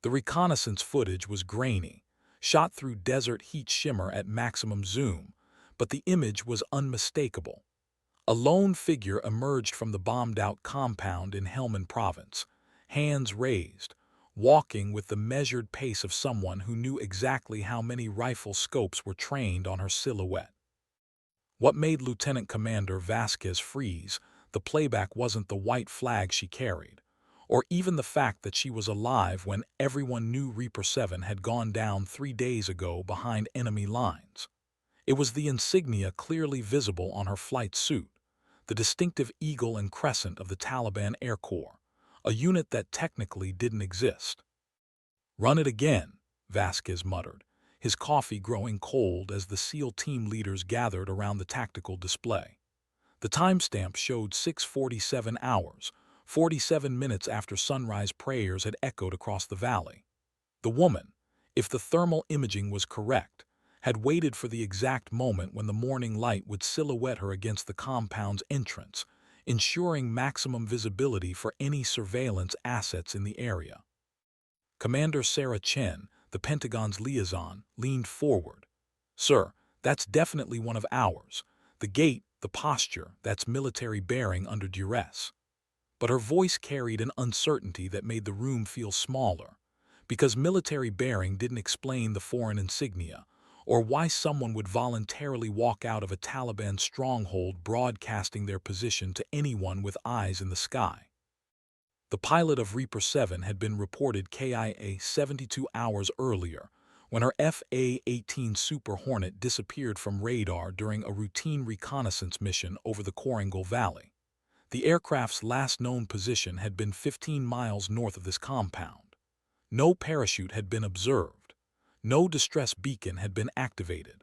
The reconnaissance footage was grainy, shot through desert heat shimmer at maximum zoom, but the image was unmistakable. A lone figure emerged from the bombed-out compound in Helmand Province, hands raised, walking with the measured pace of someone who knew exactly how many rifle scopes were trained on her silhouette. What made Lieutenant Commander Vasquez freeze, the playback wasn't the white flag she carried, or even the fact that she was alive when everyone knew Reaper 7 had gone down 3 days ago behind enemy lines. It was the insignia clearly visible on her flight suit, the distinctive eagle and crescent of the Taliban Air Corps, a unit that technically didn't exist. "Run it again," Vasquez muttered, his coffee growing cold as the SEAL team leaders gathered around the tactical display. The timestamp showed 6:47 hours, 47 minutes after sunrise prayers had echoed across the valley. The woman, if the thermal imaging was correct, had waited for the exact moment when the morning light would silhouette her against the compound's entrance, ensuring maximum visibility for any surveillance assets in the area. Commander Sarah Chen, the Pentagon's liaison, leaned forward. "Sir, that's definitely one of ours. The gait, the posture, that's military bearing under duress." But her voice carried an uncertainty that made the room feel smaller, because military bearing didn't explain the foreign insignia, or why someone would voluntarily walk out of a Taliban stronghold broadcasting their position to anyone with eyes in the sky. The pilot of Reaper 7 had been reported KIA 72 hours earlier, when her FA-18 Super Hornet disappeared from radar during a routine reconnaissance mission over the Korangal Valley. The aircraft's last known position had been 15 miles north of this compound. No parachute had been observed. No distress beacon had been activated.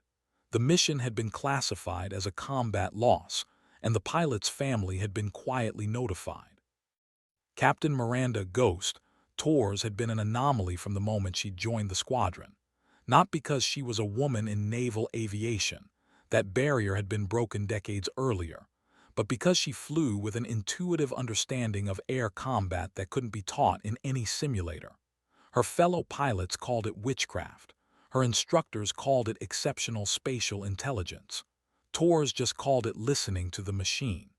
The mission had been classified as a combat loss, and the pilot's family had been quietly notified. Captain Miranda Ghost Torres had been an anomaly from the moment she joined the squadron. Not because she was a woman in naval aviation, that barrier had been broken decades earlier, but because she flew with an intuitive understanding of air combat that couldn't be taught in any simulator. Her fellow pilots called it witchcraft. Her instructors called it exceptional spatial intelligence. Torres just called it listening to the machine.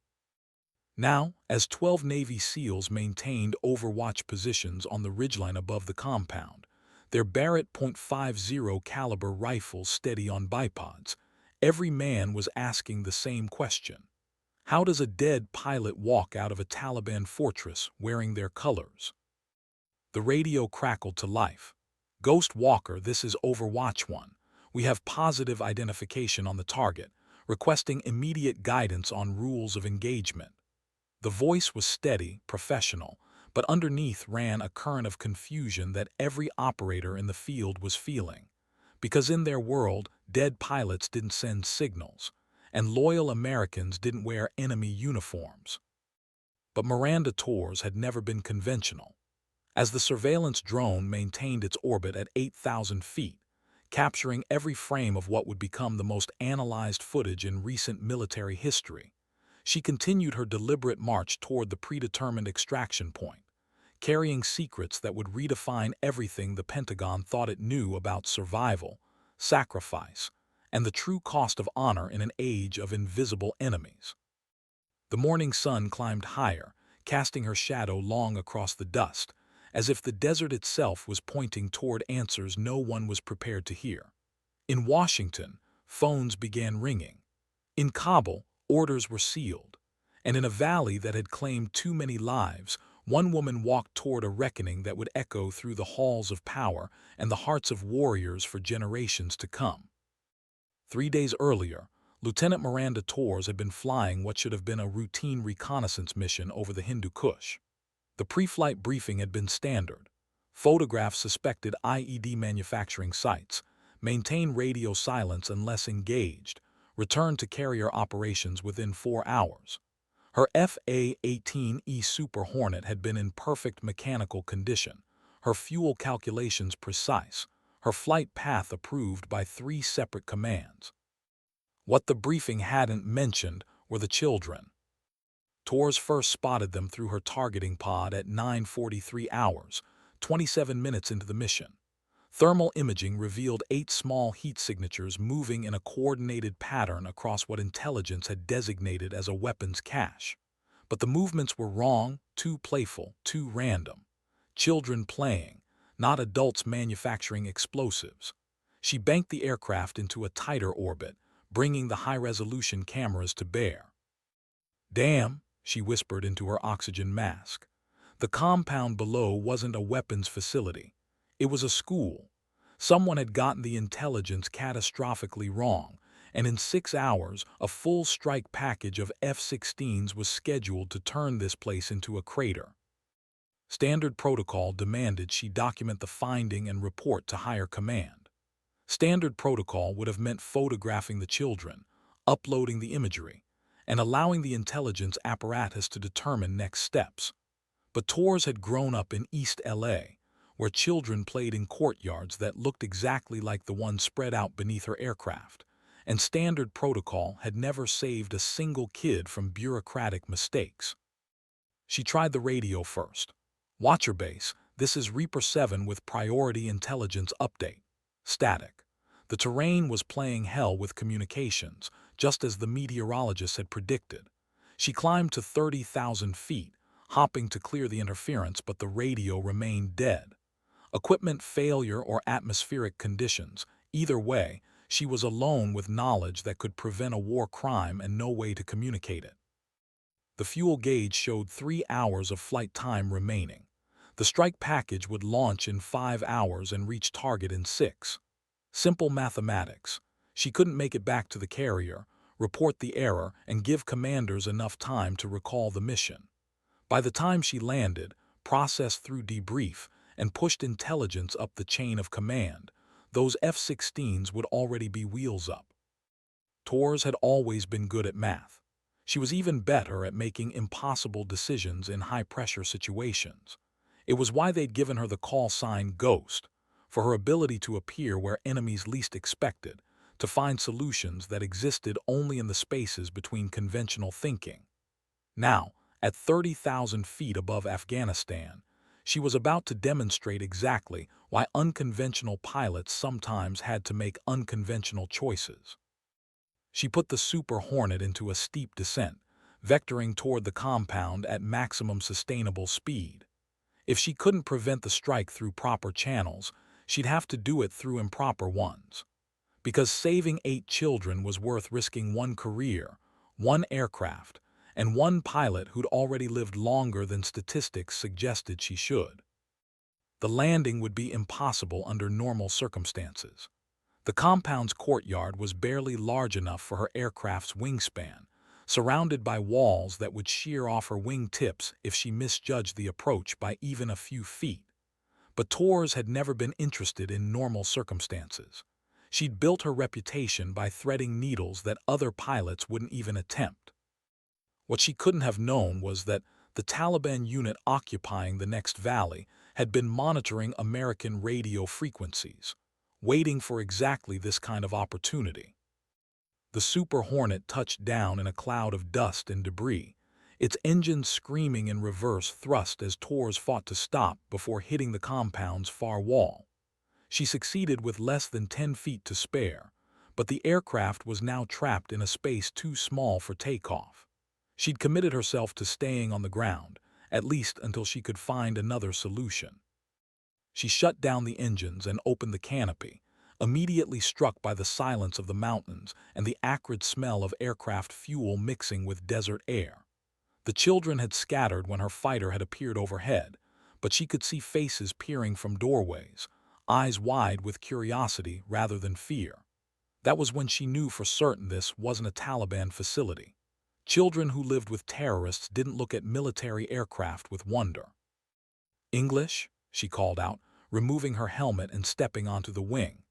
Now, as 12 Navy SEALs maintained overwatch positions on the ridgeline above the compound, their Barrett .50 caliber rifles steady on bipods, every man was asking the same question. How does a dead pilot walk out of a Taliban fortress wearing their colors? The radio crackled to life. "Ghost Walker, this is Overwatch 1. We have positive identification on the target, requesting immediate guidance on rules of engagement." The voice was steady, professional, but underneath ran a current of confusion that every operator in the field was feeling. Because in their world, dead pilots didn't send signals, and loyal Americans didn't wear enemy uniforms. But Miranda Torres had never been conventional. As the surveillance drone maintained its orbit at 8,000 feet, capturing every frame of what would become the most analyzed footage in recent military history, she continued her deliberate march toward the predetermined extraction point, carrying secrets that would redefine everything the Pentagon thought it knew about survival, sacrifice, and the true cost of honor in an age of invisible enemies. The morning sun climbed higher, casting her shadow long across the dust, as if the desert itself was pointing toward answers no one was prepared to hear. In Washington, phones began ringing. In Kabul, orders were sealed. And in a valley that had claimed too many lives, one woman walked toward a reckoning that would echo through the halls of power and the hearts of warriors for generations to come. 3 days earlier, Lieutenant Miranda Torres had been flying what should have been a routine reconnaissance mission over the Hindu Kush. The pre-flight briefing had been standard. Photograph suspected IED manufacturing sites, maintain radio silence unless engaged, return to carrier operations within 4 hours. Her FA-18E Super Hornet had been in perfect mechanical condition, her fuel calculations precise, her flight path approved by 3 separate commands. What the briefing hadn't mentioned were the children. Torres first spotted them through her targeting pod at 9:43 hours, 27 minutes into the mission. Thermal imaging revealed 8 small heat signatures moving in a coordinated pattern across what intelligence had designated as a weapons cache. But the movements were wrong, too playful, too random. Children playing, not adults manufacturing explosives. She banked the aircraft into a tighter orbit, bringing the high-resolution cameras to bear. "Damn," she whispered into her oxygen mask. The compound below wasn't a weapons facility. It was a school. Someone had gotten the intelligence catastrophically wrong, and in 6 hours, a full strike package of F-16s was scheduled to turn this place into a crater. Standard protocol demanded she document the finding and report to higher command. Standard protocol would have meant photographing the children, uploading the imagery, and allowing the intelligence apparatus to determine next steps. But Torres had grown up in East LA, where children played in courtyards that looked exactly like the ones spread out beneath her aircraft, and standard protocol had never saved a single kid from bureaucratic mistakes. She tried the radio first. "Watcher base, this is Reaper 7 with priority intelligence update." Static. The terrain was playing hell with communications, just as the meteorologist had predicted. She climbed to 30,000 feet, hopping to clear the interference, but the radio remained dead. Equipment failure or atmospheric conditions, either way, she was alone with knowledge that could prevent a war crime and no way to communicate it. The fuel gauge showed 3 hours of flight time remaining. The strike package would launch in 5 hours and reach target in 6. Simple mathematics. She couldn't make it back to the carrier, report the error, and give commanders enough time to recall the mission. By the time she landed, processed through debrief, and pushed intelligence up the chain of command, those F-16s would already be wheels up. Torres had always been good at math. She was even better at making impossible decisions in high-pressure situations. It was why they'd given her the call sign Ghost, for her ability to appear where enemies least expected, to find solutions that existed only in the spaces between conventional thinking. Now, at 30,000 feet above Afghanistan, she was about to demonstrate exactly why unconventional pilots sometimes had to make unconventional choices. She put the Super Hornet into a steep descent, vectoring toward the compound at maximum sustainable speed. If she couldn't prevent the strike through proper channels, she'd have to do it through improper ones. Because saving 8 children was worth risking one career, one aircraft, and one pilot who'd already lived longer than statistics suggested she should. The landing would be impossible under normal circumstances. The compound's courtyard was barely large enough for her aircraft's wingspan, surrounded by walls that would shear off her wing tips if she misjudged the approach by even a few feet. But Torres had never been interested in normal circumstances. She'd built her reputation by threading needles that other pilots wouldn't even attempt. What she couldn't have known was that the Taliban unit occupying the next valley had been monitoring American radio frequencies, waiting for exactly this kind of opportunity. The Super Hornet touched down in a cloud of dust and debris, its engines screaming in reverse thrust as Torres fought to stop before hitting the compound's far wall. She succeeded with less than 10 feet to spare, but the aircraft was now trapped in a space too small for takeoff. She'd committed herself to staying on the ground, at least until she could find another solution. She shut down the engines and opened the canopy, immediately struck by the silence of the mountains and the acrid smell of aircraft fuel mixing with desert air. The children had scattered when her fighter had appeared overhead, but she could see faces peering from doorways, eyes wide with curiosity rather than fear. That was when she knew for certain this wasn't a Taliban facility. Children who lived with terrorists didn't look at military aircraft with wonder. "English?" she called out, removing her helmet and stepping onto the wing.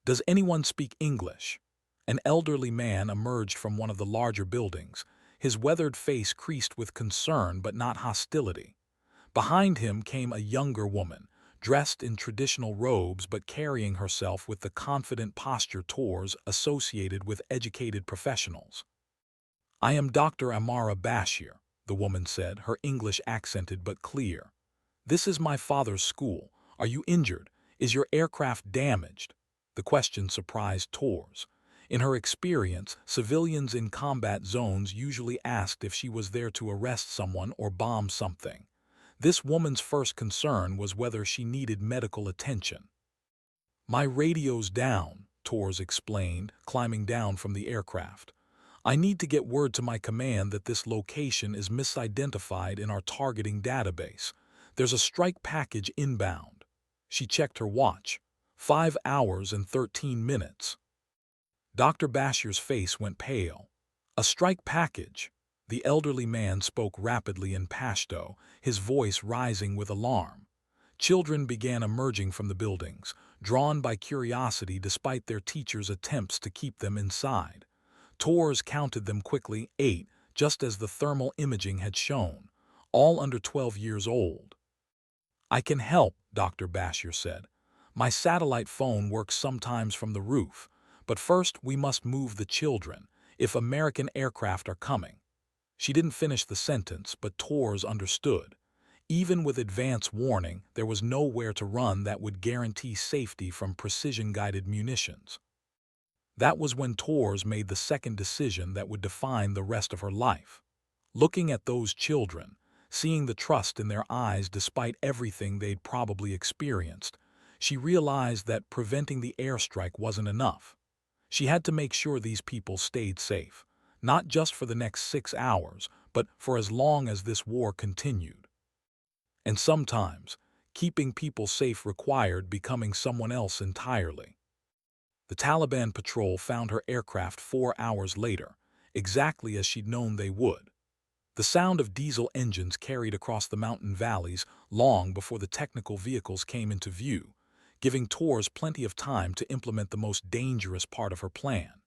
"Does anyone speak English?" An elderly man emerged from one of the larger buildings, his weathered face creased with concern but not hostility. Behind him came a younger woman, dressed in traditional robes but carrying herself with the confident posture Torres associated with educated professionals. "I am Dr. Amara Bashir," the woman said, her English accented but clear. "This is my father's school. Are you injured? Is your aircraft damaged?" The question surprised Tors. In her experience, civilians in combat zones usually asked if she was there to arrest someone or bomb something. This woman's first concern was whether she needed medical attention. "My radio's down," Tors explained, climbing down from the aircraft. "I need to get word to my command that this location is misidentified in our targeting database. There's a strike package inbound." She checked her watch. 5 hours and 13 minutes. Dr. Bashir's face went pale. "A strike package?" The elderly man spoke rapidly in Pashto, his voice rising with alarm. Children began emerging from the buildings, drawn by curiosity despite their teachers' attempts to keep them inside. Tors counted them quickly, 8, just as the thermal imaging had shown, all under 12 years old. "I can help," Dr. Bashir said. "My satellite phone works sometimes from the roof, but first we must move the children, if American aircraft are coming." She didn't finish the sentence, but Tors understood. Even with advance warning, there was nowhere to run that would guarantee safety from precision-guided munitions. That was when Tors made the second decision that would define the rest of her life. Looking at those children, seeing the trust in their eyes despite everything they'd probably experienced, she realized that preventing the airstrike wasn't enough. She had to make sure these people stayed safe, not just for the next 6 hours, but for as long as this war continued. And sometimes, keeping people safe required becoming someone else entirely. The Taliban patrol found her aircraft 4 hours later, exactly as she'd known they would. The sound of diesel engines carried across the mountain valleys long before the technical vehicles came into view, giving Tors plenty of time to implement the most dangerous part of her plan.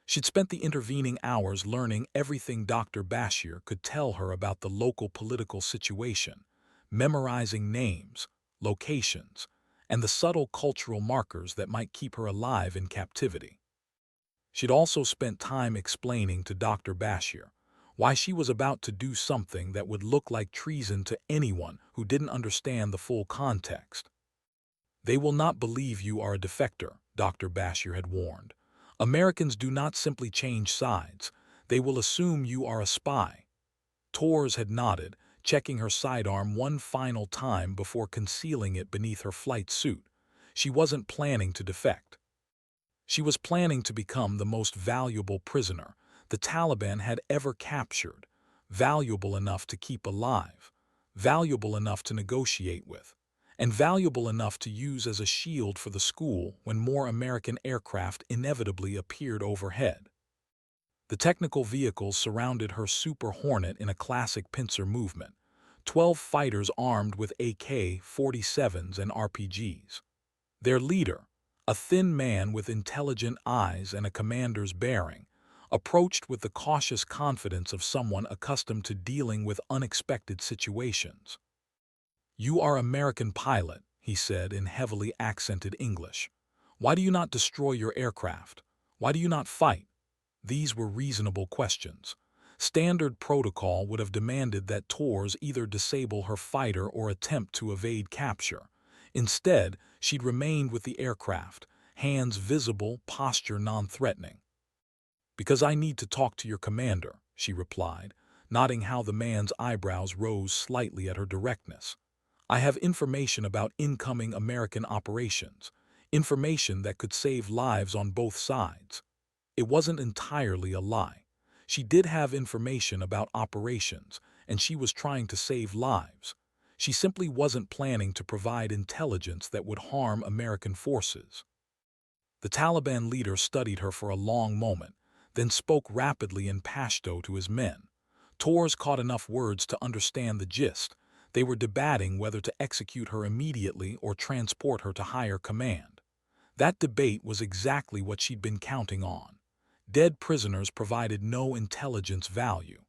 She'd spent the intervening hours learning everything Dr. Bashir could tell her about the local political situation, memorizing names, locations, and the subtle cultural markers that might keep her alive in captivity. She'd also spent time explaining to Dr. Bashir why she was about to do something that would look like treason to anyone who didn't understand the full context. "They will not believe you are a defector," Dr. Bashir had warned. "Americans do not simply change sides. They will assume you are a spy." Tors had nodded, checking her sidearm one final time before concealing it beneath her flight suit. She wasn't planning to defect. She was planning to become the most valuable prisoner the Taliban had ever captured, valuable enough to keep alive, valuable enough to negotiate with, and valuable enough to use as a shield for the school when more American aircraft inevitably appeared overhead. The technical vehicles surrounded her Super Hornet in a classic pincer movement, 12 fighters armed with AK-47s and RPGs. Their leader, a thin man with intelligent eyes and a commander's bearing, approached with the cautious confidence of someone accustomed to dealing with unexpected situations. "You are American pilot," he said in heavily accented English. "Why do you not destroy your aircraft? Why do you not fight?" These were reasonable questions. Standard protocol would have demanded that Tors either disable her fighter or attempt to evade capture. Instead, she'd remained with the aircraft, hands visible, posture non-threatening. "Because I need to talk to your commander," she replied, noting how the man's eyebrows rose slightly at her directness. "I have information about incoming American operations, information that could save lives on both sides." It wasn't entirely a lie. She did have information about operations, and she was trying to save lives. She simply wasn't planning to provide intelligence that would harm American forces. The Taliban leader studied her for a long moment, then spoke rapidly in Pashto to his men. Tors caught enough words to understand the gist. They were debating whether to execute her immediately or transport her to higher command. That debate was exactly what she'd been counting on. Dead prisoners provided no intelligence value.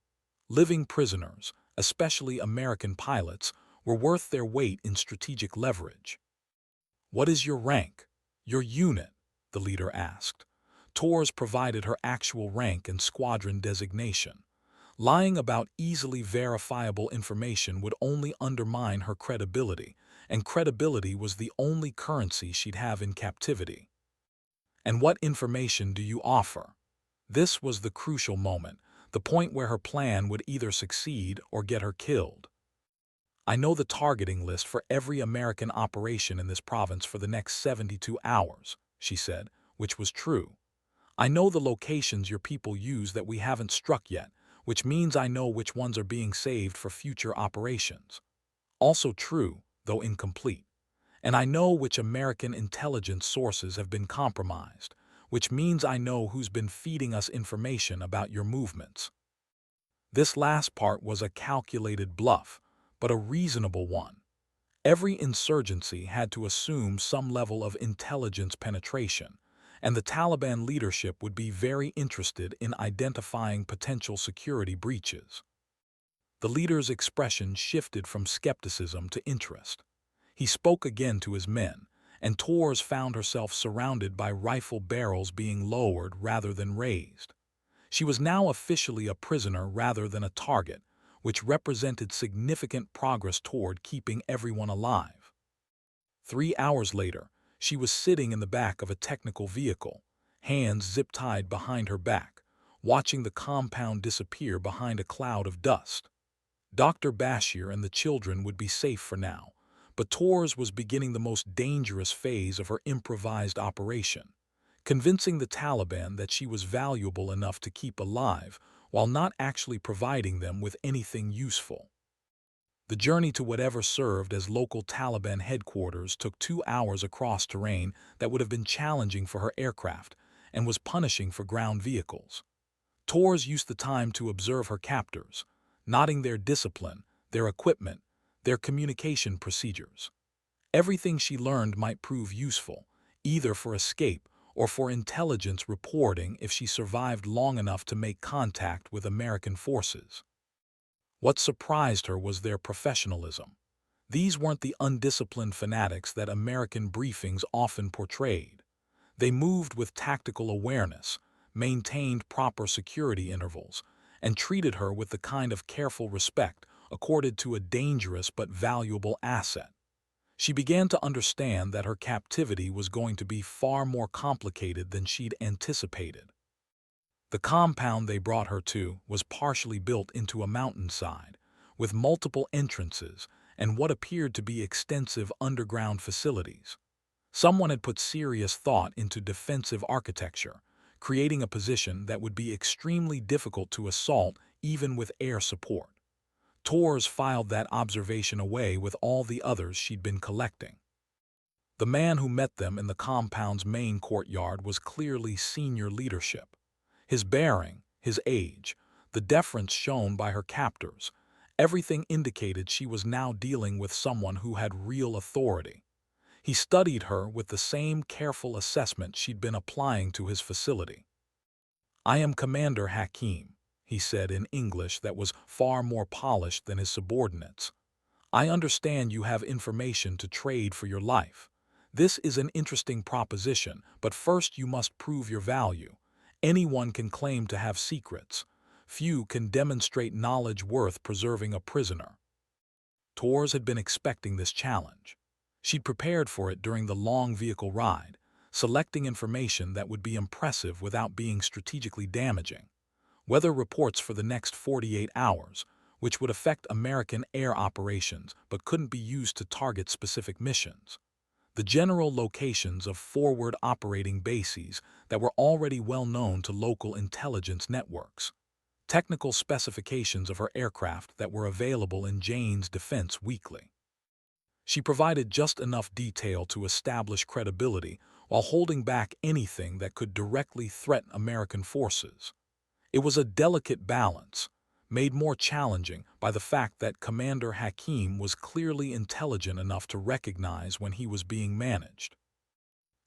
Living prisoners, especially American pilots, were worth their weight in strategic leverage. "What is your rank? Your unit?" the leader asked. Tors provided her actual rank and squadron designation. Lying about easily verifiable information would only undermine her credibility, and credibility was the only currency she'd have in captivity. And what information do you offer? This was the crucial moment, the point where her plan would either succeed or get her killed. I know the targeting list for every American operation in this province for the next 72 hours, she said, which was true. I know the locations your people use that we haven't struck yet, which means I know which ones are being saved for future operations. Also true, though incomplete. And I know which American intelligence sources have been compromised, which means I know who's been feeding us information about your movements. This last part was a calculated bluff, but a reasonable one. Every insurgency had to assume some level of intelligence penetration, and the Taliban leadership would be very interested in identifying potential security breaches. The leader's expression shifted from skepticism to interest. He spoke again to his men, and Torres found herself surrounded by rifle barrels being lowered rather than raised. She was now officially a prisoner rather than a target, which represented significant progress toward keeping everyone alive. 3 hours later, she was sitting in the back of a technical vehicle, hands zip-tied behind her back, watching the compound disappear behind a cloud of dust. Dr. Bashir and the children would be safe for now, but Torres was beginning the most dangerous phase of her improvised operation, convincing the Taliban that she was valuable enough to keep alive while not actually providing them with anything useful. The journey to whatever served as local Taliban headquarters took 2 hours across terrain that would have been challenging for her aircraft and was punishing for ground vehicles. Torres used the time to observe her captors, noting their discipline, their equipment, their communication procedures. Everything she learned might prove useful, either for escape or for intelligence reporting if she survived long enough to make contact with American forces. What surprised her was their professionalism. These weren't the undisciplined fanatics that American briefings often portrayed. They moved with tactical awareness, maintained proper security intervals, and treated her with the kind of careful respect accorded to a dangerous but valuable asset. She began to understand that her captivity was going to be far more complicated than she'd anticipated. The compound they brought her to was partially built into a mountainside, with multiple entrances and what appeared to be extensive underground facilities. Someone had put serious thought into defensive architecture, creating a position that would be extremely difficult to assault even with air support. Torres filed that observation away with all the others she'd been collecting. The man who met them in the compound's main courtyard was clearly senior leadership. His bearing, his age, the deference shown by her captors, everything indicated she was now dealing with someone who had real authority. He studied her with the same careful assessment she'd been applying to his facility. "I am Commander Hakim," he said in English that was far more polished than his subordinates. "I understand you have information to trade for your life. This is an interesting proposition, but first you must prove your value. Anyone can claim to have secrets. Few can demonstrate knowledge worth preserving a prisoner." Torres had been expecting this challenge. She'd prepared for it during the long vehicle ride, selecting information that would be impressive without being strategically damaging. Weather reports for the next 48 hours, which would affect American air operations but couldn't be used to target specific missions. The general locations of forward operating bases that were already well known to local intelligence networks. Technical specifications of her aircraft that were available in Jane's Defense Weekly. She provided just enough detail to establish credibility while holding back anything that could directly threaten American forces. It was a delicate balance, made more challenging by the fact that Commander Hakim was clearly intelligent enough to recognize when he was being managed.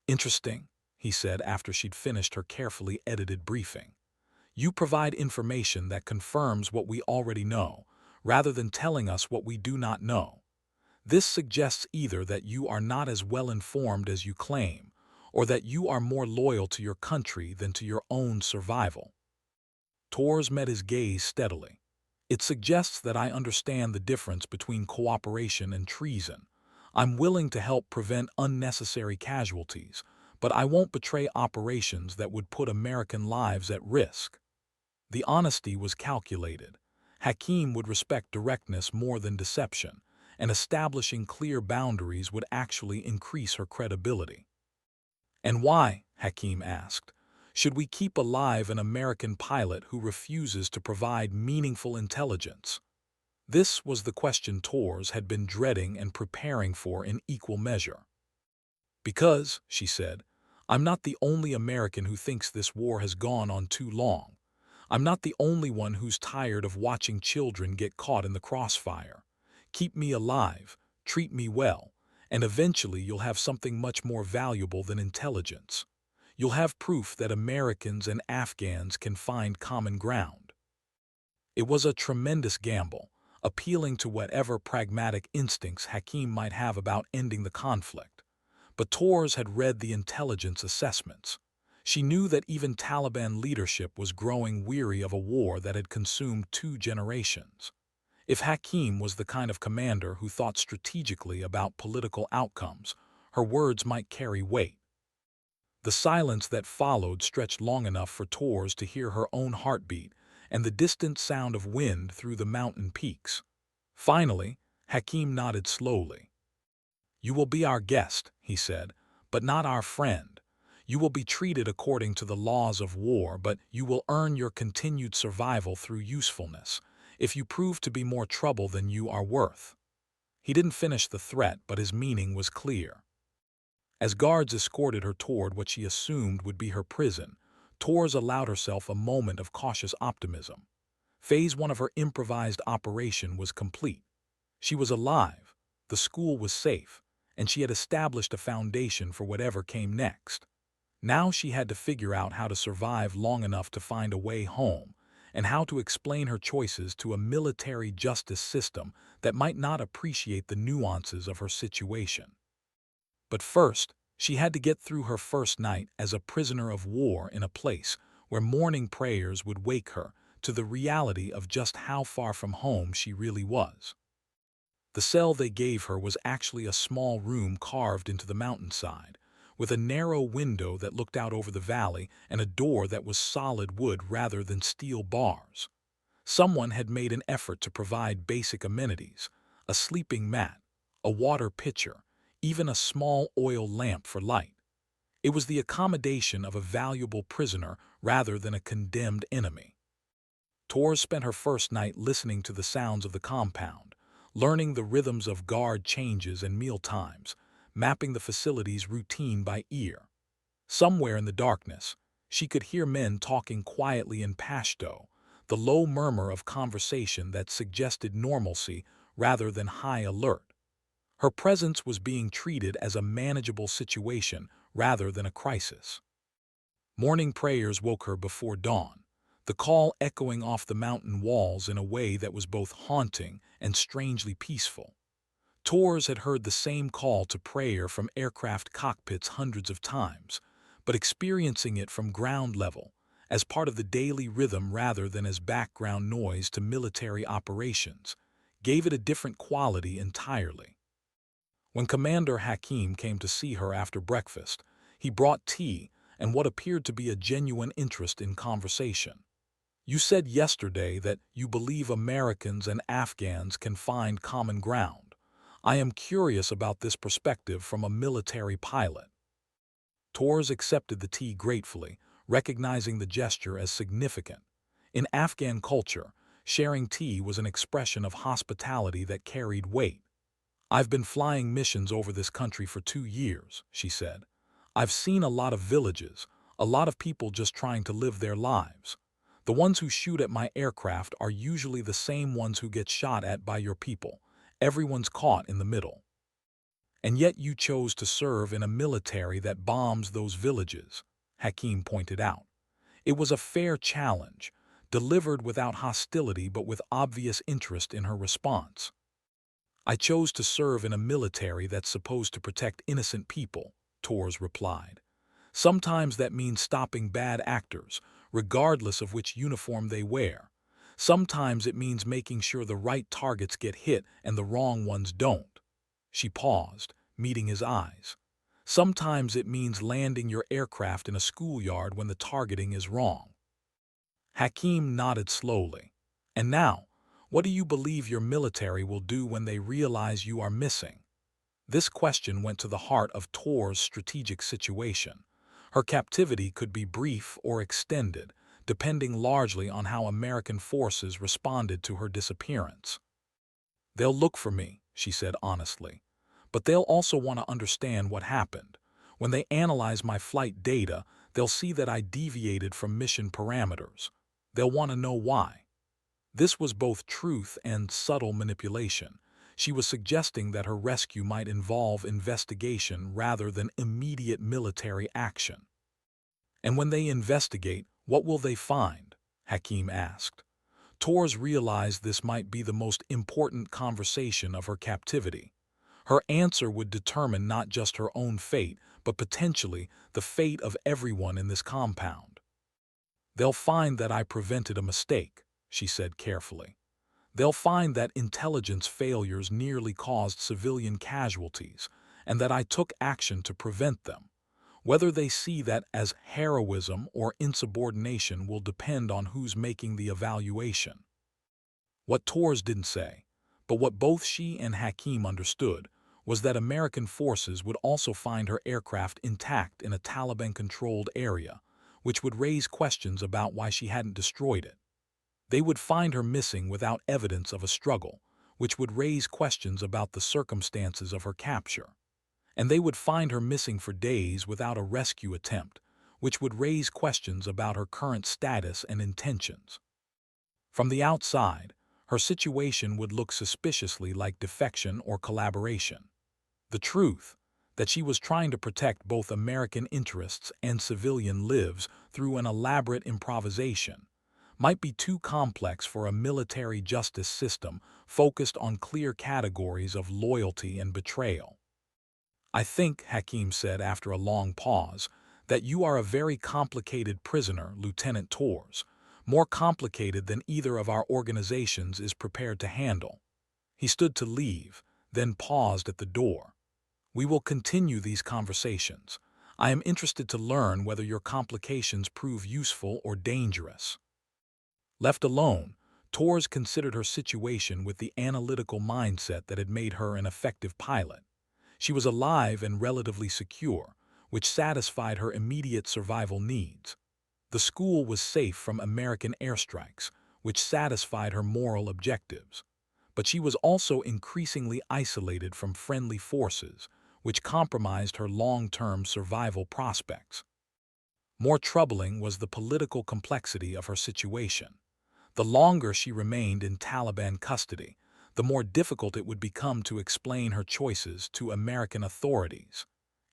"Interesting," he said after she'd finished her carefully edited briefing. "You provide information that confirms what we already know, rather than telling us what we do not know. This suggests either that you are not as well informed as you claim, or that you are more loyal to your country than to your own survival." Torres met his gaze steadily. It suggests that I understand the difference between cooperation and treason. I'm willing to help prevent unnecessary casualties, but I won't betray operations that would put American lives at risk. The honesty was calculated. Hakim would respect directness more than deception, and establishing clear boundaries would actually increase her credibility. "And why," Hakim asked, "should we keep alive an American pilot who refuses to provide meaningful intelligence?" This was the question Torres had been dreading and preparing for in equal measure. "Because," she said, "I'm not the only American who thinks this war has gone on too long. I'm not the only one who's tired of watching children get caught in the crossfire. Keep me alive, treat me well, and eventually you'll have something much more valuable than intelligence. You'll have proof that Americans and Afghans can find common ground." It was a tremendous gamble, appealing to whatever pragmatic instincts Hakim might have about ending the conflict. But Torres had read the intelligence assessments. She knew that even Taliban leadership was growing weary of a war that had consumed 2 generations. If Hakim was the kind of commander who thought strategically about political outcomes, her words might carry weight. The silence that followed stretched long enough for Torres to hear her own heartbeat and the distant sound of wind through the mountain peaks. Finally, Hakim nodded slowly. "You will be our guest," he said, "but not our friend. You will be treated according to the laws of war, but you will earn your continued survival through usefulness, if you prove to be more trouble than you are worth." He didn't finish the threat, but his meaning was clear. As guards escorted her toward what she assumed would be her prison, Torres allowed herself a moment of cautious optimism. Phase 1 of her improvised operation was complete. She was alive, the school was safe, and she had established a foundation for whatever came next. Now she had to figure out how to survive long enough to find a way home, and how to explain her choices to a military justice system that might not appreciate the nuances of her situation. But first, she had to get through her first night as a prisoner of war in a place where morning prayers would wake her to the reality of just how far from home she really was. The cell they gave her was actually a small room carved into the mountainside, with a narrow window that looked out over the valley and a door that was solid wood rather than steel bars. Someone had made an effort to provide basic amenities: a sleeping mat, a water pitcher, even a small oil lamp for light. It was the accommodation of a valuable prisoner rather than a condemned enemy. Torres spent her first night listening to the sounds of the compound, learning the rhythms of guard changes and meal times, mapping the facility's routine by ear. Somewhere in the darkness, she could hear men talking quietly in Pashto, the low murmur of conversation that suggested normalcy rather than high alert. Her presence was being treated as a manageable situation rather than a crisis. Morning prayers woke her before dawn, the call echoing off the mountain walls in a way that was both haunting and strangely peaceful. Torres had heard the same call to prayer from aircraft cockpits hundreds of times, but experiencing it from ground level, as part of the daily rhythm rather than as background noise to military operations, gave it a different quality entirely. When Commander Hakim came to see her after breakfast, he brought tea and what appeared to be a genuine interest in conversation. "You said yesterday that you believe Americans and Afghans can find common ground. I am curious about this perspective from a military pilot." Torres accepted the tea gratefully, recognizing the gesture as significant. In Afghan culture, sharing tea was an expression of hospitality that carried weight. "I've been flying missions over this country for 2 years," she said. "I've seen a lot of villages, a lot of people just trying to live their lives. The ones who shoot at my aircraft are usually the same ones who get shot at by your people. Everyone's caught in the middle. And yet you chose to serve in a military that bombs those villages," Hakim pointed out. It was a fair challenge, delivered without hostility but with obvious interest in her response. "I chose to serve in a military that's supposed to protect innocent people," Torres replied. "Sometimes that means stopping bad actors, regardless of which uniform they wear. Sometimes it means making sure the right targets get hit and the wrong ones don't. She paused, meeting his eyes. Sometimes it means landing your aircraft in a schoolyard when the targeting is wrong. Hakim nodded slowly. And now, what do you believe your military will do when they realize you are missing? This question went to the heart of Tor's strategic situation. Her captivity could be brief or extended, depending largely on how American forces responded to her disappearance. They'll look for me, she said honestly. But they'll also want to understand what happened. When they analyze my flight data, they'll see that I deviated from mission parameters. They'll want to know why. This was both truth and subtle manipulation. She was suggesting that her rescue might involve investigation rather than immediate military action. And when they investigate, what will they find? Hakim asked. Torres realized this might be the most important conversation of her captivity. Her answer would determine not just her own fate, but potentially the fate of everyone in this compound. They'll find that I prevented a mistake, she said carefully. They'll find that intelligence failures nearly caused civilian casualties, and that I took action to prevent them. Whether they see that as heroism or insubordination will depend on who's making the evaluation. What Torres didn't say, but what both she and Hakim understood, was that American forces would also find her aircraft intact in a Taliban-controlled area, which would raise questions about why she hadn't destroyed it. They would find her missing without evidence of a struggle, which would raise questions about the circumstances of her capture. And they would find her missing for days without a rescue attempt, which would raise questions about her current status and intentions. From the outside, her situation would look suspiciously like defection or collaboration. The truth, that she was trying to protect both American interests and civilian lives through an elaborate improvisation, might be too complex for a military justice system focused on clear categories of loyalty and betrayal. I think, Hakim said after a long pause, that you are a very complicated prisoner, Lieutenant Torres, more complicated than either of our organizations is prepared to handle. He stood to leave, then paused at the door. We will continue these conversations. I am interested to learn whether your complications prove useful or dangerous. Left alone, Torres considered her situation with the analytical mindset that had made her an effective pilot. She was alive and relatively secure, which satisfied her immediate survival needs. The school was safe from American airstrikes, which satisfied her moral objectives. But she was also increasingly isolated from friendly forces, which compromised her long-term survival prospects. More troubling was the political complexity of her situation. The longer she remained in Taliban custody, the more difficult it would become to explain her choices to American authorities.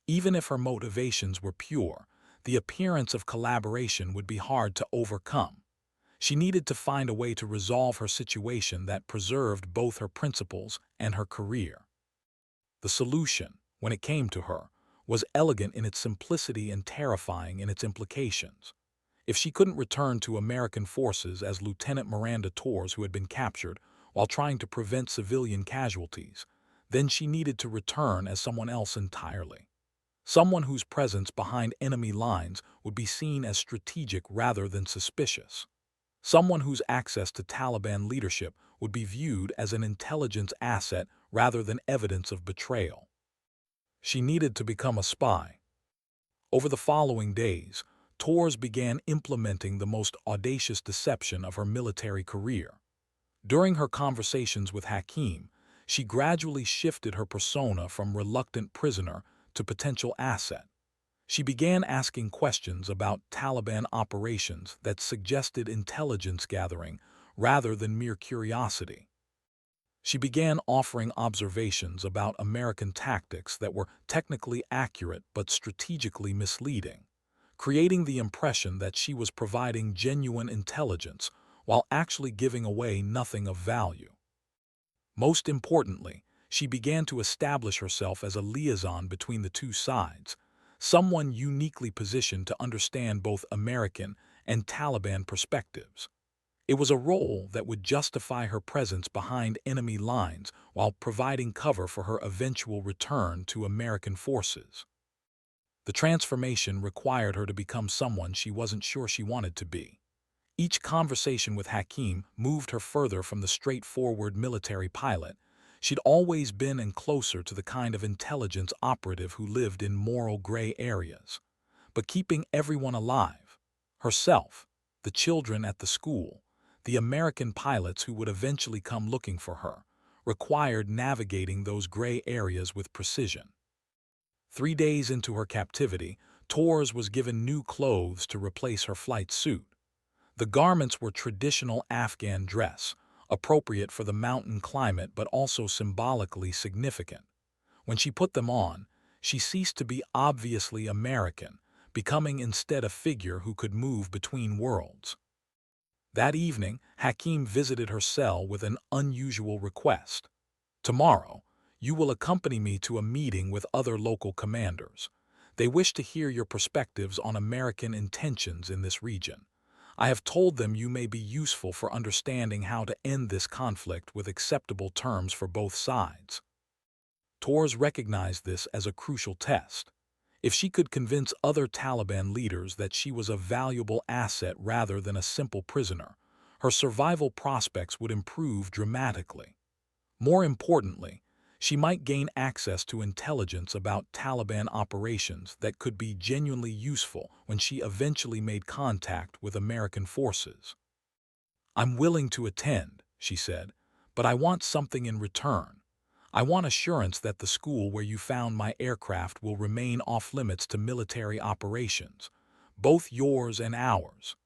Even if her motivations were pure, the appearance of collaboration would be hard to overcome. She needed to find a way to resolve her situation that preserved both her principles and her career. The solution, when it came to her, was elegant in its simplicity and terrifying in its implications. If she couldn't return to American forces as Lieutenant Miranda Torres, who had been captured while trying to prevent civilian casualties, then she needed to return as someone else entirely. Someone whose presence behind enemy lines would be seen as strategic rather than suspicious. Someone whose access to Taliban leadership would be viewed as an intelligence asset rather than evidence of betrayal. She needed to become a spy. Over the following days, Torres began implementing the most audacious deception of her military career. During her conversations with Hakim, she gradually shifted her persona from reluctant prisoner to potential asset. She began asking questions about Taliban operations that suggested intelligence gathering rather than mere curiosity. She began offering observations about American tactics that were technically accurate but strategically misleading, creating the impression that she was providing genuine intelligence while actually giving away nothing of value. Most importantly, she began to establish herself as a liaison between the two sides, someone uniquely positioned to understand both American and Taliban perspectives. It was a role that would justify her presence behind enemy lines while providing cover for her eventual return to American forces. The transformation required her to become someone she wasn't sure she wanted to be. Each conversation with Hakim moved her further from the straightforward military pilot she'd always been and closer to the kind of intelligence operative who lived in moral gray areas. But keeping everyone alive, herself, the children at the school, the American pilots who would eventually come looking for her, required navigating those gray areas with precision. 3 days into her captivity, Torres was given new clothes to replace her flight suit. The garments were traditional Afghan dress, appropriate for the mountain climate but also symbolically significant. When she put them on, she ceased to be obviously American, becoming instead a figure who could move between worlds. That evening, Hakim visited her cell with an unusual request. "Tomorrow, you will accompany me to a meeting with other local commanders. They wish to hear your perspectives on American intentions in this region. I have told them you may be useful for understanding how to end this conflict with acceptable terms for both sides." Torres recognized this as a crucial test. If she could convince other Taliban leaders that she was a valuable asset rather than a simple prisoner, her survival prospects would improve dramatically. More importantly, she might gain access to intelligence about Taliban operations that could be genuinely useful when she eventually made contact with American forces. "I'm willing to attend," she said, "but I want something in return. I want assurance that the school where you found my aircraft will remain off-limits to military operations, both yours and ours."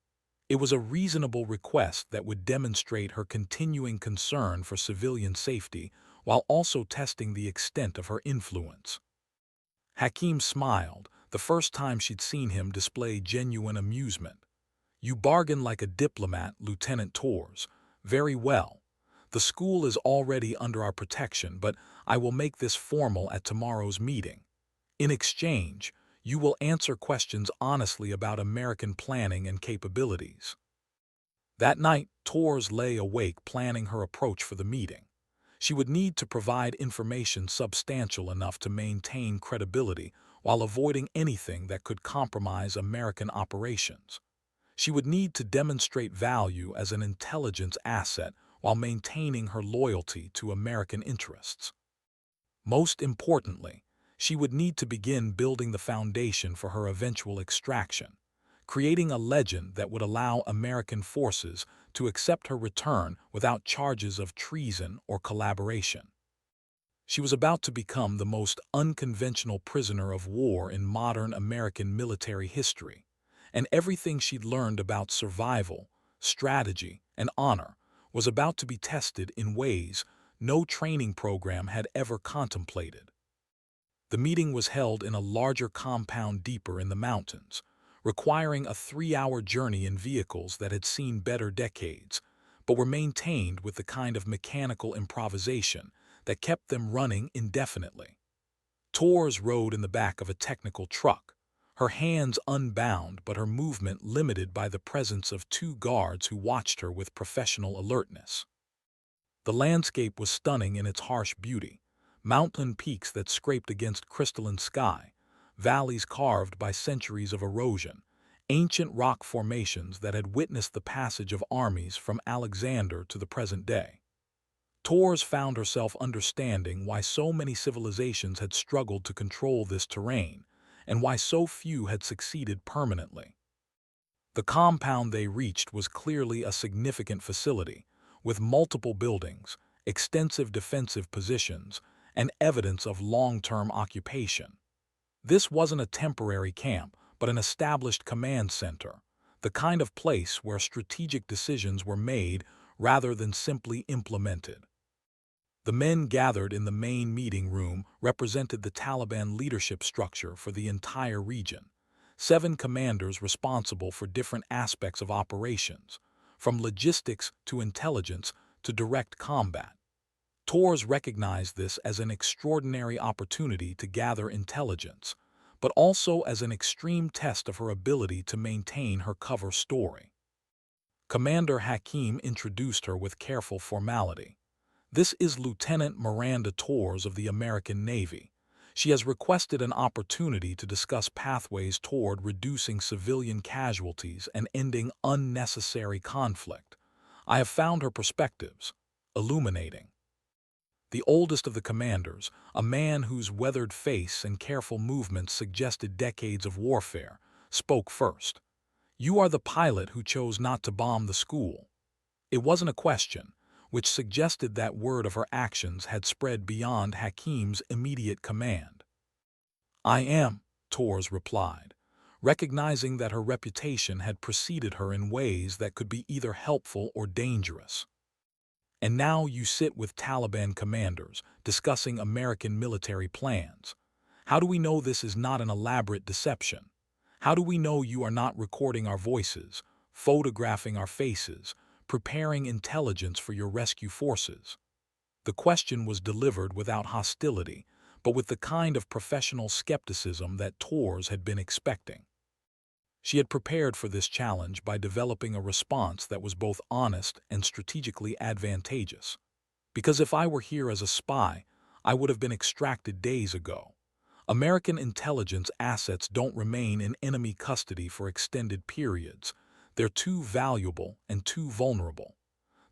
It was a reasonable request that would demonstrate her continuing concern for civilian safety while also testing the extent of her influence. Hakim smiled, the first time she'd seen him display genuine amusement. "You bargain like a diplomat, Lieutenant Torres. Very well. The school is already under our protection, but I will make this formal at tomorrow's meeting. In exchange, you will answer questions honestly about American planning and capabilities." That night, Torres lay awake planning her approach for the meeting. She would need to provide information substantial enough to maintain credibility while avoiding anything that could compromise American operations. She would need to demonstrate value as an intelligence asset while maintaining her loyalty to American interests. Most importantly, she would need to begin building the foundation for her eventual extraction, creating a legend that would allow American forces to accept her return without charges of treason or collaboration. She was about to become the most unconventional prisoner of war in modern American military history, and everything she'd learned about survival, strategy, and honor was about to be tested in ways no training program had ever contemplated. The meeting was held in a larger compound deeper in the mountains, requiring a 3-hour journey in vehicles that had seen better decades, but were maintained with the kind of mechanical improvisation that kept them running indefinitely. Torres rode in the back of a technical truck, her hands unbound but her movement limited by the presence of 2 guards who watched her with professional alertness. The landscape was stunning in its harsh beauty, mountain peaks that scraped against crystalline sky, valleys carved by centuries of erosion, ancient rock formations that had witnessed the passage of armies from Alexander to the present day. Torres found herself understanding why so many civilizations had struggled to control this terrain, and why so few had succeeded permanently. The compound they reached was clearly a significant facility, with multiple buildings, extensive defensive positions, and evidence of long-term occupation. This wasn't a temporary camp, but an established command center, the kind of place where strategic decisions were made rather than simply implemented. The men gathered in the main meeting room represented the Taliban leadership structure for the entire region. 7 commanders responsible for different aspects of operations, from logistics to intelligence to direct combat. Torres recognized this as an extraordinary opportunity to gather intelligence, but also as an extreme test of her ability to maintain her cover story. Commander Hakim introduced her with careful formality. This is Lieutenant Miranda Torres of the American Navy. She has requested an opportunity to discuss pathways toward reducing civilian casualties and ending unnecessary conflict. I have found her perspectives illuminating. The oldest of the commanders, a man whose weathered face and careful movements suggested decades of warfare, spoke first. "You are the pilot who chose not to bomb the school." It wasn't a question, which suggested that word of her actions had spread beyond Hakim's immediate command. "I am," Torres replied, recognizing that her reputation had preceded her in ways that could be either helpful or dangerous. "And now you sit with Taliban commanders, discussing American military plans. How do we know this is not an elaborate deception? How do we know you are not recording our voices, photographing our faces, preparing intelligence for your rescue forces?" The question was delivered without hostility, but with the kind of professional skepticism that Torres had been expecting. She had prepared for this challenge by developing a response that was both honest and strategically advantageous. "Because if I were here as a spy, I would have been extracted days ago. American intelligence assets don't remain in enemy custody for extended periods. They're too valuable and too vulnerable.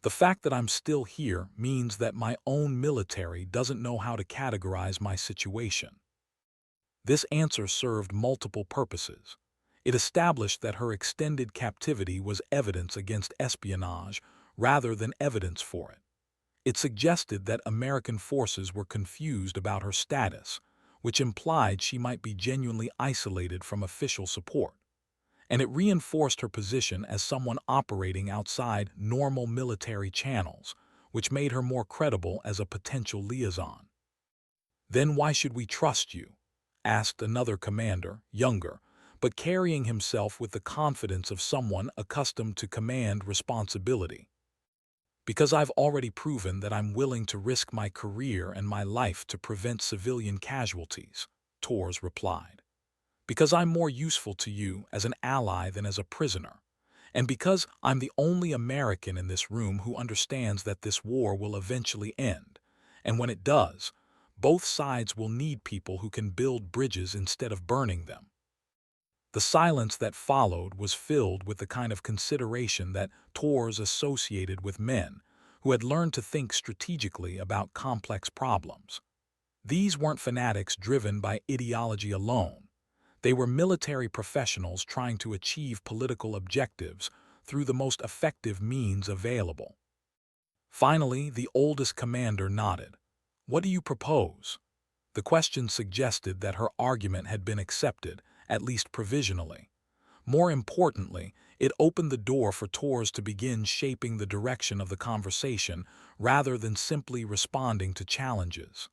The fact that I'm still here means that my own military doesn't know how to categorize my situation." This answer served multiple purposes. It established that her extended captivity was evidence against espionage rather than evidence for it. It suggested that American forces were confused about her status, which implied she might be genuinely isolated from official support. And it reinforced her position as someone operating outside normal military channels, which made her more credible as a potential liaison. "Then why should we trust you?" asked another commander, younger, but carrying himself with the confidence of someone accustomed to command responsibility. "Because I've already proven that I'm willing to risk my career and my life to prevent civilian casualties," Torres replied. "Because I'm more useful to you as an ally than as a prisoner. And because I'm the only American in this room who understands that this war will eventually end. And when it does, both sides will need people who can build bridges instead of burning them." The silence that followed was filled with the kind of consideration that Torres associated with men who had learned to think strategically about complex problems. These weren't fanatics driven by ideology alone. They were military professionals trying to achieve political objectives through the most effective means available. Finally, the oldest commander nodded. "What do you propose?" The question suggested that her argument had been accepted, at least provisionally. More importantly, it opened the door for Torres to begin shaping the direction of the conversation rather than simply responding to challenges.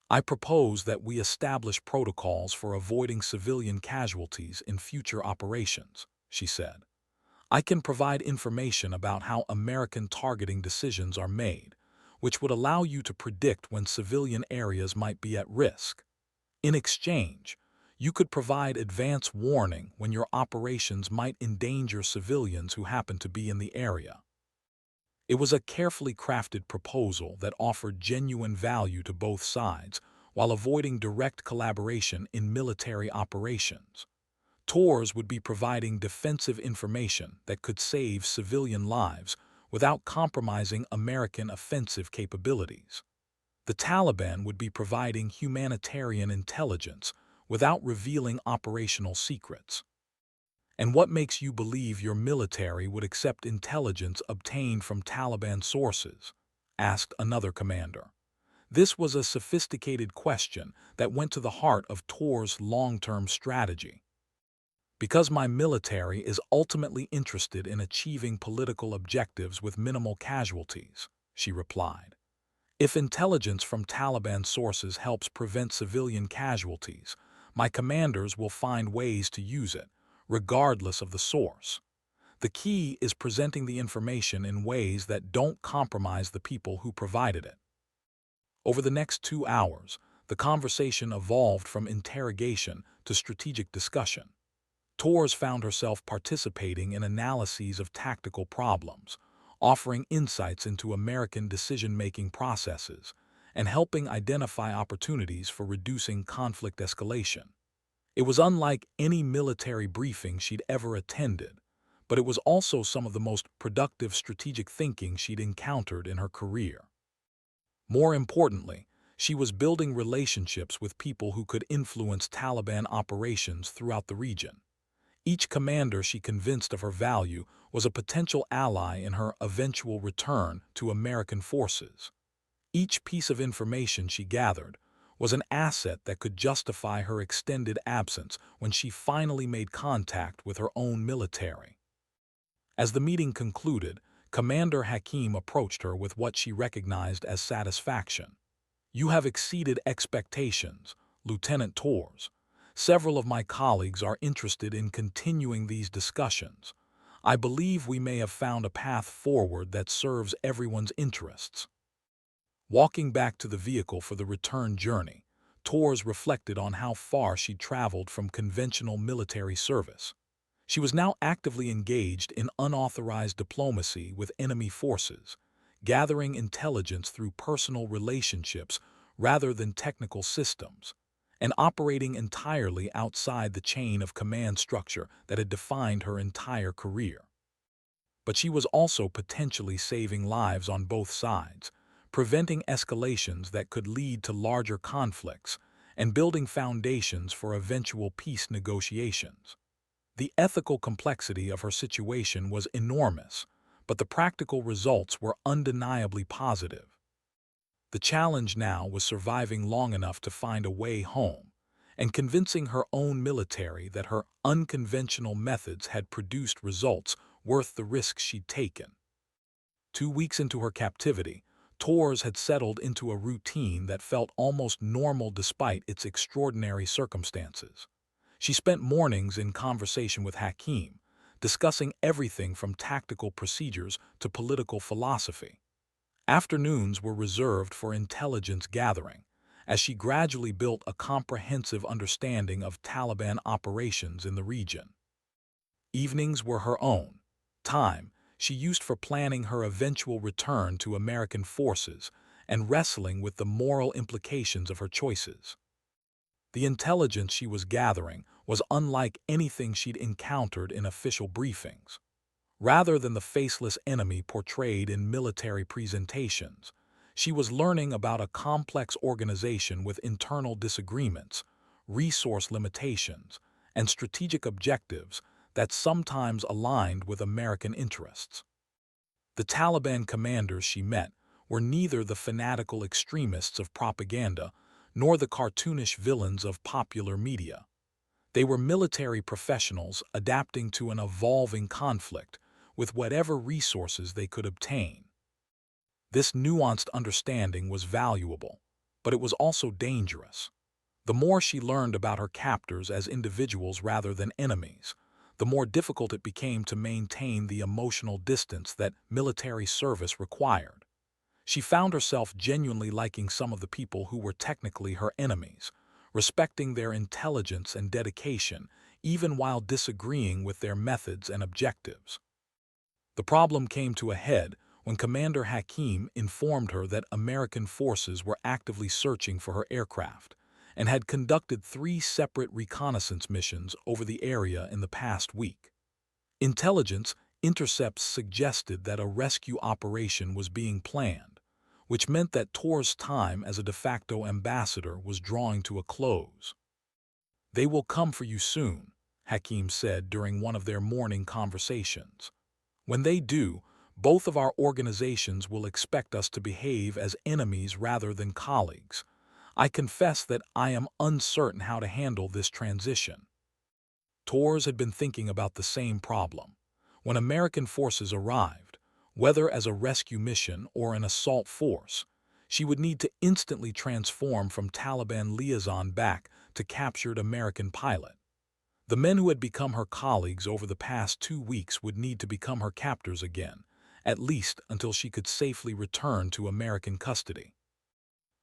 "I propose that we establish protocols for avoiding civilian casualties in future operations," she said. "I can provide information about how American targeting decisions are made, which would allow you to predict when civilian areas might be at risk. In exchange, you could provide advance warning when your operations might endanger civilians who happen to be in the area." It was a carefully crafted proposal that offered genuine value to both sides while avoiding direct collaboration in military operations. Torres would be providing defensive information that could save civilian lives without compromising American offensive capabilities. The Taliban would be providing humanitarian intelligence without revealing operational secrets. "And what makes you believe your military would accept intelligence obtained from Taliban sources?" asked another commander. This was a sophisticated question that went to the heart of Torres' long-term strategy. "Because my military is ultimately interested in achieving political objectives with minimal casualties," she replied. "If intelligence from Taliban sources helps prevent civilian casualties, my commanders will find ways to use it, regardless of the source. The key is presenting the information in ways that don't compromise the people who provided it." Over the next 2 hours, the conversation evolved from interrogation to strategic discussion. Torres found herself participating in analyses of tactical problems, offering insights into American decision-making processes, and helping identify opportunities for reducing conflict escalation. It was unlike any military briefing she'd ever attended, but it was also some of the most productive strategic thinking she'd encountered in her career. More importantly, she was building relationships with people who could influence Taliban operations throughout the region. Each commander she convinced of her value was a potential ally in her eventual return to American forces. Each piece of information she gathered was an asset that could justify her extended absence when she finally made contact with her own military. As the meeting concluded, Commander Hakim approached her with what she recognized as satisfaction. "You have exceeded expectations, Lieutenant Torres. Several of my colleagues are interested in continuing these discussions. I believe we may have found a path forward that serves everyone's interests." Walking back to the vehicle for the return journey, Torres reflected on how far she'd traveled from conventional military service. She was now actively engaged in unauthorized diplomacy with enemy forces, gathering intelligence through personal relationships rather than technical systems, and operating entirely outside the chain of command structure that had defined her entire career. But she was also potentially saving lives on both sides, preventing escalations that could lead to larger conflicts, and building foundations for eventual peace negotiations. The ethical complexity of her situation was enormous, but the practical results were undeniably positive. The challenge now was surviving long enough to find a way home, and convincing her own military that her unconventional methods had produced results worth the risks she'd taken. 2 weeks into her captivity, Torres had settled into a routine that felt almost normal despite its extraordinary circumstances. She spent mornings in conversation with Hakim, discussing everything from tactical procedures to political philosophy. Afternoons were reserved for intelligence gathering, as she gradually built a comprehensive understanding of Taliban operations in the region. Evenings were her own time she used for planning her eventual return to American forces and wrestling with the moral implications of her choices. The intelligence she was gathering was unlike anything she'd encountered in official briefings. Rather than the faceless enemy portrayed in military presentations, she was learning about a complex organization with internal disagreements, resource limitations, and strategic objectives that sometimes aligned with American interests. The Taliban commanders she met were neither the fanatical extremists of propaganda nor the cartoonish villains of popular media. They were military professionals adapting to an evolving conflict with whatever resources they could obtain. This nuanced understanding was valuable, but it was also dangerous. The more she learned about her captors as individuals rather than enemies, the more difficult it became to maintain the emotional distance that military service required. She found herself genuinely liking some of the people who were technically her enemies, respecting their intelligence and dedication, even while disagreeing with their methods and objectives. The problem came to a head when Commander Hakim informed her that American forces were actively searching for her aircraft and had conducted 3 separate reconnaissance missions over the area in the past week. Intelligence intercepts suggested that a rescue operation was being planned, which meant that Torres' time as a de facto ambassador was drawing to a close. "They will come for you soon," Hakim said during one of their morning conversations. "When they do, both of our organizations will expect us to behave as enemies rather than colleagues. I confess that I am uncertain how to handle this transition." Torres had been thinking about the same problem. When American forces arrived, whether as a rescue mission or an assault force, she would need to instantly transform from Taliban liaison back to captured American pilot. The men who had become her colleagues over the past 2 weeks would need to become her captors again, at least until she could safely return to American custody.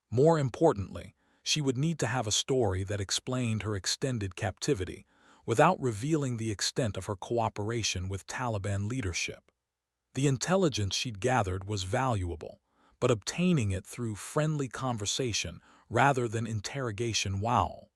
More importantly, she would need to have a story that explained her extended captivity without revealing the extent of her cooperation with Taliban leadership. The intelligence she'd gathered was valuable, but obtaining it through friendly conversation rather than interrogation, wow,